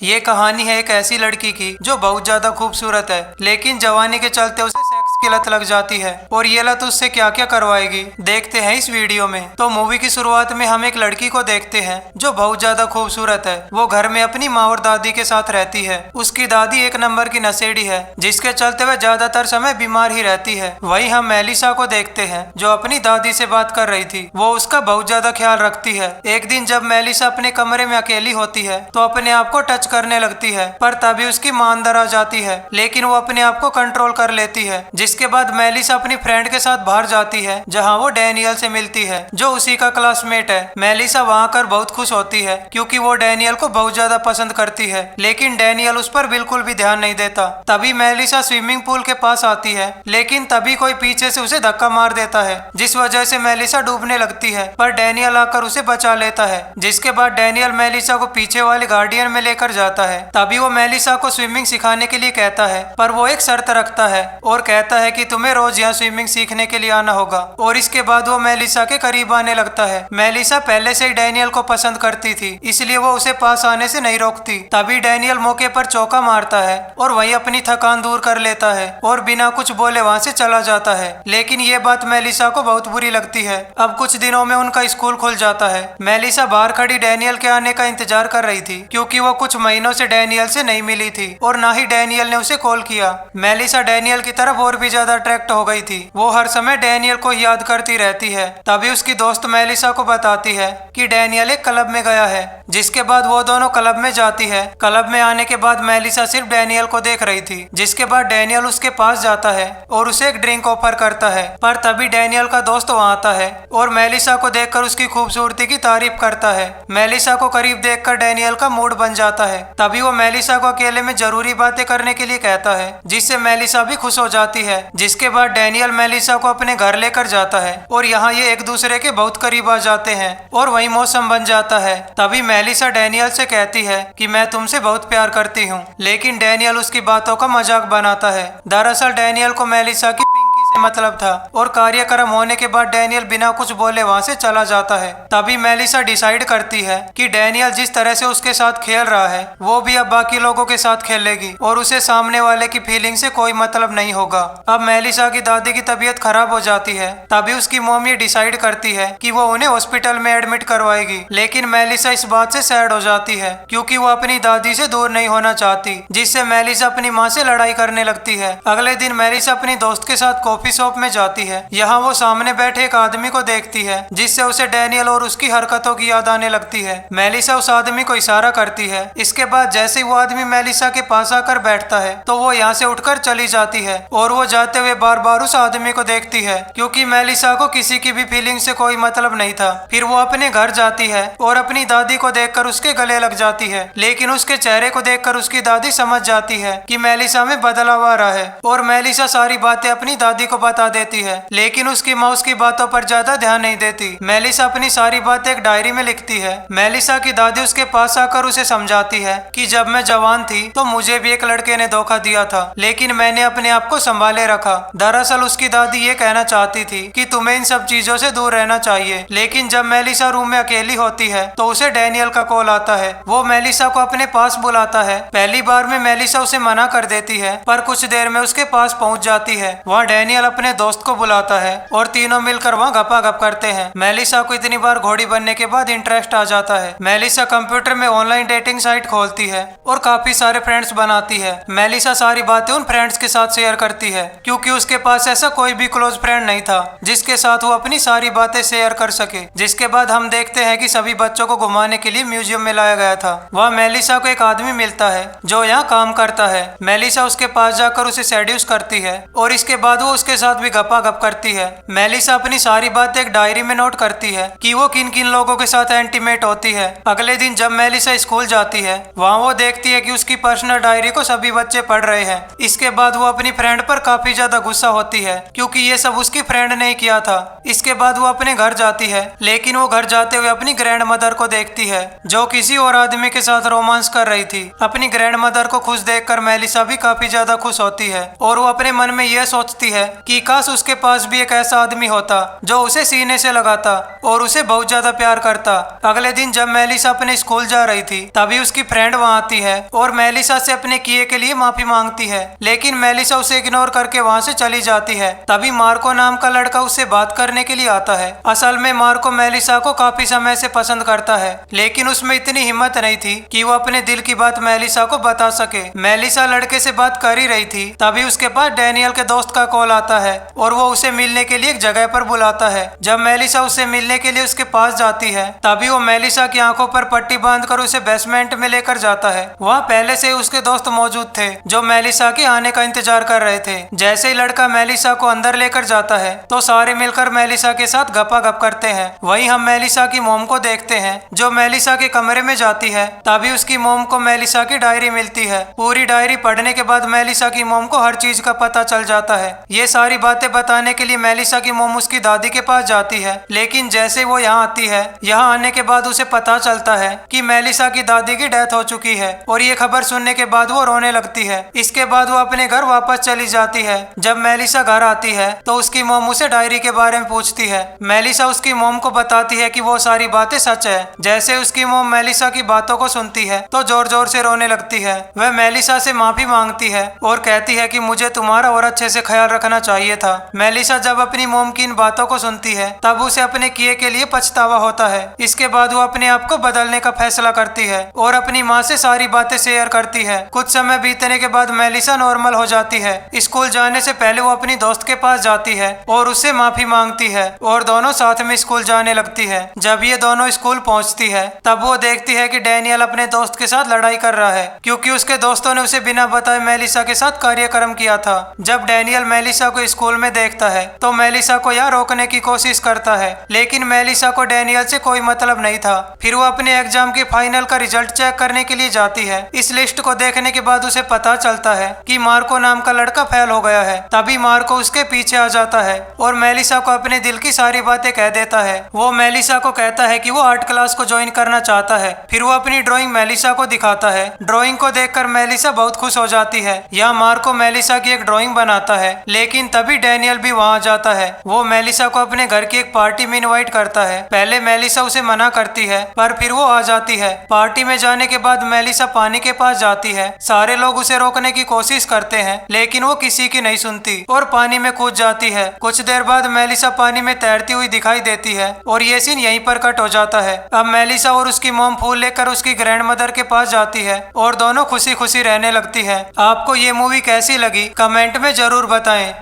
ये कहानी है एक ऐसी लड़की की जो बहुत ज्यादा खूबसूरत है, लेकिन जवानी के चलते उसे सेक्स की लत लग जाती है और ये लत उससे क्या क्या करवाएगी देखते हैं इस वीडियो में। तो मूवी की शुरुआत में हम एक लड़की को देखते हैं जो बहुत ज्यादा खूबसूरत है। वो घर में अपनी माँ और दादी के साथ रहती है। उसकी दादी एक नंबर की नशेड़ी है, जिसके चलते वह ज्यादातर समय बीमार ही रहती है। वहीं हम मेलिसा को देखते हैं जो अपनी दादी से बात कर रही थी। वो उसका बहुत ज्यादा ख्याल रखती है। एक दिन जब मेलिसा अपने कमरे में अकेली होती है तो अपने आप को टच करने लगती है, पर तभी उसकी मां अंदर आ जाती है, लेकिन वो अपने आप को कंट्रोल कर लेती है। जिसके बाद मेलिसा अपनी फ्रेंड के साथ बाहर जाती है, जहां वो डैनियल से मिलती है जो उसी का क्लासमेट है। मेलिसा वहां कर बहुत खुश होती है क्योंकि वो डैनियल को बहुत ज्यादा पसंद करती है, लेकिन डैनियल उस पर बिल्कुल भी ध्यान नहीं देता। तभी मेलिसा स्विमिंग पूल के पास आती है, लेकिन तभी कोई पीछे से उसे धक्का मार देता है, जिस वजह से मेलिसा डूबने लगती है। पर डैनियल आकर उसे बचा लेता है। जिसके बाद डैनियल मेलिसा को पीछे वाले गार्डियन में लेकर जाता है। तभी वो मेलिसा को स्विमिंग सिखाने के लिए कहता है, पर वो एक शर्त रखता है और कहता है कि तुम्हें रोज यहाँ स्विमिंग सीखने के लिए आना होगा। और इसके बाद वो मेलिसा के करीब आने लगता है। मेलिसा पहले से ही डैनियल को पसंद करती थी, इसलिए वो उसे पास आने से नहीं रोकती। तभी डैनियल मौके पर चौका मारता है और वही अपनी थकान दूर कर लेता है और बिना कुछ बोले वहाँ से चला जाता है। लेकिन ये बात मेलिसा को बहुत बुरी लगती है। अब कुछ दिनों में उनका स्कूल खुल जाता है। मेलिसा बाहर खड़ी डैनियल के आने का इंतजार कर रही थी, क्योंकि वो कुछ महीनों से डैनियल से नहीं मिली थी और ना ही डैनियल ने उसे कॉल किया। मेलिसा डैनियल की तरफ और भी ज्यादा अट्रैक्ट हो गई थी। वो हर समय डैनियल को याद करती रहती है। तभी उसकी दोस्त मेलिसा को बताती है कि डैनियल एक क्लब में गया है। जिसके बाद वो दोनों क्लब में जाती है। क्लब में आने के बाद मेलिसा सिर्फ डैनियल को देख रही थी। जिसके बाद डैनियल उसके पास जाता है और उसे एक ड्रिंक ऑफर करता है, पर तभी डैनियल का दोस्त वहाँ आता है और मेलिसा को देखकर उसकी खूबसूरती की तारीफ करता है। मेलिसा को करीब देखकर डैनियल का मूड बन जाता है। तभी वो मेलिसा को अकेले में जरूरी बातें करने के लिए कहता है, जिससे मेलिसा भी खुश हो जाती है। जिसके बाद डैनियल मेलिसा को अपने घर लेकर जाता है और यहाँ ये एक दूसरे के बहुत करीब आ जाते हैं और वही मौसम बन जाता है। तभी मेलिसा डैनियल से कहती है कि मैं तुमसे बहुत प्यार करती हूँ, लेकिन डैनियल उसकी बातों का मजाक बनाता है। दरअसल डैनियल को मेलिसा की से मतलब था और कार्यक्रम होने के बाद डैनियल बिना कुछ बोले वहां से चला जाता है। तभी मेलिसा डिसाइड करती है कि डैनियल जिस तरह से उसके साथ खेल रहा है वो भी अब बाकी लोगों के साथ खेलेगी और उसे सामने वाले की फीलिंग से कोई मतलब नहीं होगा। अब मेलिसा की दादी की तबीयत खराब हो जाती है। तभी उसकी मॉम ये डिसाइड करती है कि वो उन्हें हॉस्पिटल में एडमिट करवाएगी, लेकिन मेलिसा इस बात से सैड हो जाती है क्योंकि वो अपनी दादी से दूर नहीं होना चाहती, जिससे मेलिसा अपनी माँ से लड़ाई करने लगती है। अगले दिन मेलिसा अपनी दोस्त के साथ कॉफी शॉप में जाती है। यहाँ वो सामने बैठे एक आदमी को देखती है, जिससे उसे डैनियल और उसकी हरकतों की याद आने लगती है। मेलिसा उस आदमी को इशारा करती है। इसके बाद जैसे ही वो आदमी मेलिसा के पास आकर बैठता है तो वो यहाँ से उठकर चली जाती है और वो जाते हुए बार बार उस आदमी को देखती है, क्योंकि मेलिसा को किसी की भी फीलिंग से कोई मतलब नहीं था। फिर वो अपने घर जाती है और अपनी दादी को देखकर उसके गले लग जाती है, लेकिन उसके चेहरे को देखकर उसकी दादी समझ जाती है कि मेलिसा में बदलाव आ रहा है और मेलिसा सारी बातें अपनी दादी को बता देती है, लेकिन उसकी माँ उसकी बातों पर ज्यादा ध्यान नहीं देती। मेलिसा अपनी सारी बातें एक डायरी में लिखती है। मेलिसा की दादी उसके पास आकर उसे समझाती है कि जब मैं जवान थी तो मुझे भी एक लड़के ने धोखा दिया था, लेकिन मैंने अपने आप को संभाले रखा। दरअसल उसकी दादी ये कहना चाहती थी कि तुम्हें इन सब चीजों से दूर रहना चाहिए। लेकिन जब मेलिसा रूम में अकेली होती है तो उसे डैनियल का कॉल आता है। वो मेलिसा को अपने पास बुलाता है। पहली बार में मेलिसा उसे मना कर देती है, पर कुछ देर में उसके पास पहुंच जाती है। वहाँ डैनियल अपने दोस्त को बुलाता है और तीनों मिलकर वहाँ गपागप करते हैं। मेलिसा को इतनी बार घोड़ी बनने के बाद इंटरेस्ट आ जाता है। मेलिसा कंप्यूटर में ऑनलाइन डेटिंग साइट खोलती है और काफी सारे फ्रेंड्स बनाती है। मेलिसा सारी बातें उन फ्रेंड्स के साथ शेयर करती है, क्योंकि उसके पास ऐसा कोई भी क्लोज फ्रेंड नहीं था जिसके साथ वो अपनी सारी बातें शेयर कर सके। जिसके बाद हम देखते हैं कि सभी बच्चों को घुमाने के लिए म्यूजियम में लाया गया था। वहाँ मेलिसा को एक आदमी मिलता है जो यहाँ काम करता है। मेलिसा उसके पास जाकर उसे सेड्यूस करती है और इसके बाद वो उसके साथ भी गपागप करती है। मेलिसा अपनी सारी बातें एक डायरी में नोट करती है कि वो किन किन लोगों के साथ इंटीमेट होती है। अगले दिन जब मेलिसा स्कूल जाती है वहाँ वो देखती है कि उसकी पर्सनल डायरी को सभी बच्चे पढ़ रहे हैं। इसके बाद वो अपनी फ्रेंड पर काफी ज्यादा गुस्सा होती है, क्योंकि ये सब उसकी फ्रेंड ने किया था। इसके बाद वो अपने घर जाती है, लेकिन वो घर जाते हुए अपनी ग्रैंड मदर को देखती है जो किसी और आदमी के साथ रोमांस कर रही थी। अपनी ग्रैंड मदर को खुश देखकर मेलिसा भी काफी ज्यादा खुश होती है और वो अपने मन में यह सोचती है कि काश उसके पास भी एक ऐसा आदमी होता जो उसे सीने से लगाता और उसे बहुत ज्यादा प्यार करता। अगले दिन जब मेलिसा अपने स्कूल जा रही थी तभी उसकी फ्रेंड वहाँ आती है और मेलिसा से अपने किए के लिए माफी मांगती है, लेकिन मेलिसा उसे इग्नोर करके वहाँ से चली जाती है। तभी मार्को नाम का लड़का उससे बात करने के लिए आता है। असल में मार्को मेलिसा को काफी समय से पसंद करता है, लेकिन उसमें इतनी हिम्मत नहीं थी कि वो अपने दिल की बात मेलिसा को बता सके। मेलिसा लड़के से बात कर ही रही थी तभी उसके पास डैनियल के दोस्त का कॉल आता है और वो उसे मिलने के लिए एक जगह पर बुलाता है। जब मेलिसा उसे मिलने के लिए उसके पास जाती है तभी वो मेलिसा की आंखों पर पट्टी बांधकर उसे बेसमेंट में लेकर जाता है। वहाँ पहले से उसके दोस्त मौजूद थे जो मेलिसा के आने का इंतजार कर रहे थे। जैसे ही लड़का मेलिसा को अंदर लेकर जाता है तो सारे मिलकर मेलिसा के साथ गपागप करते हैं। वहीं हम मेलिसा की मोम को देखते हैं जो मेलिसा के कमरे में जाती है। तभी उसकी मोम को मेलिसा की डायरी मिलती है। पूरी डायरी पढ़ने के बाद मेलिसा की मोम को हर चीज का पता चल जाता है। ये सारी बातें बताने के लिए मेलिसा की मोम उसकी दादी के पास जाती है, लेकिन जैसे वो यहाँ आती है, यहाँ आने के बाद उसे पता चलता है कि मेलिसा की दादी की डेथ हो चुकी है और ये खबर सुनने के बाद वो रोने लगती है। इसके बाद वो अपने घर वापस चली जाती है। जब मेलिसा घर आती है तो उसकी मोम उसे डायरी के बारे में पूछती है। मेलिसा उसकी मोम को बताती है कि वो सारी बातें सच है। जैसे उसकी मोम मेलिसा की बातों को सुनती है तो जोर जोर से रोने लगती है। वह मेलिसा से माफी मांगती है और कहती है कि मुझे तुम्हारा और अच्छे से ख्याल रखना चाहिए था। मेलिसा जब अपनी मोम की इन बातों को सुनती है तब उसे अपने किए के लिए पछतावा होता है। इसके बाद वो अपने आप को बदलने का फैसला करती है और अपनी माँ से सारी बातें शेयर करती है। कुछ समय बीतने के बाद मेलिसा नॉर्मल हो जाती है। स्कूल जाने से पहले वो अपनी दोस्त के पास जाती है और उससे माफी मांगती है और दोनों साथ में स्कूल जाने लगती है। जब ये दोनों स्कूल पहुंचती है तब वो देखती है कि डैनियल अपने दोस्त के साथ लड़ाई कर रहा है, क्योंकि उसके दोस्तों ने उसे बिना बताए मेलिसा के साथ कार्यक्रम किया था। जब डैनियल मेलिसा को स्कूल में देखता है तो मेलिसा को यहाँ रोकने की कोशिश करता है, लेकिन मेलिसा को डैनियल से कोई मतलब नहीं था। फिर वो अपने एग्जाम के फाइनल का रिजल्ट चेक करने के लिए जाती है। इस लिस्ट को देखने के बाद उसे पता चलता है कि मार्को नाम का लड़का फेल हो गया है। तभी मार्को उसके पीछे आ जाता है और मेलिसा को अपने दिल की सारी बातें कह देता है। वो मेलिसा को कहता है कि वो आर्ट क्लास को ज्वाइन करना चाहता है। फिर वो अपनी ड्राइंग मेलिसा को दिखाता है। ड्राइंग को देखकर मेलिसा बहुत खुश हो जाती है। यहाँ मार्को मेलिसा की एक ड्राइंग बनाता है, लेकिन तभी डैनियल भी वहाँ जाता है। वो मेलिसा को अपने घर की एक पार्टी में इनवाइट करता है। पहले मेलिसा उसे मना करती है पर फिर वो आ जाती है। पार्टी में जाने के बाद मेलिसा पानी के पास जाती है। सारे लोग उसे रोकने की कोशिश करते हैं, लेकिन वो किसी की नहीं सुनती और पानी में कूद जाती है। कुछ देर बाद मेलिसा पानी में तैरती हुई दिखाई देती है और ये सीन यहीं पर कट हो जाता है। अब मेलिसा और उसकी मॉम फूल लेकर उसकी ग्रैंड मदर के पास जाती है और दोनों खुशी खुशी रहने लगती है। आपको ये मूवी कैसी लगी कमेंट में जरूर बताएं।